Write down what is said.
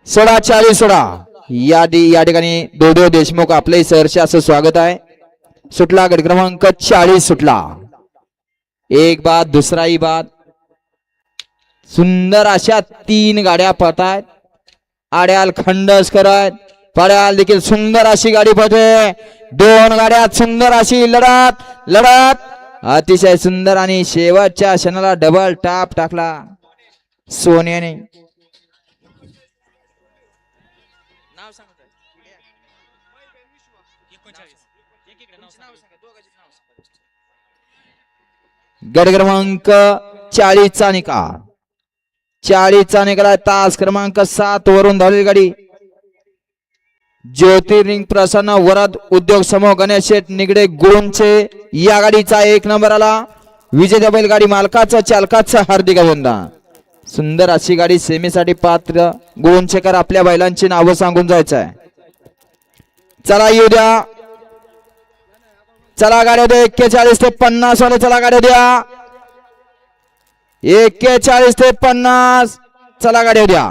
सोळा 40 सोळा या ठिकाणी दोडो देशमुख आपले सहर्ष असं स्वागत आहे. सुटला गट क्रमांक 40 सुटला. एक बाद दुसराही बाद. सुंदर अशा 3 गाड्या पळतायत. आड्याल खंडस करत पड्याल देखील सुंदर अशी गाडी पळते. 2 गाड्यात सुंदर अशी लढत अतिशय सुंदर आणि शेवटच्या क्षणाला डबल टाप टाकला सोन्याने. गट क्रमांक 40 चा निकाल. 40 चा निकाल. तास क्रमांक 7 वरून धावलेली गाडी ज्योतिर्लिंग प्रसन्न वरद उद्योग समूह गणेश शेठ निगडे गुळूंचे या गाडीचा 1 नंबर आला. विजेत्या बैलगाडी मालकाचं चालकाचं हार्दिक अभिनंदन. सुंदर अशी गाडी सेमीसाठी पात्र गुळूंचेकर आपल्या बैलांची नावं सांगून जायचं आहे. चला येऊ द्या. चला गाड्या द्या 41 ते 50 वाले. चला गाड्या द्या 41 ते 50. चला गाड्या द्या.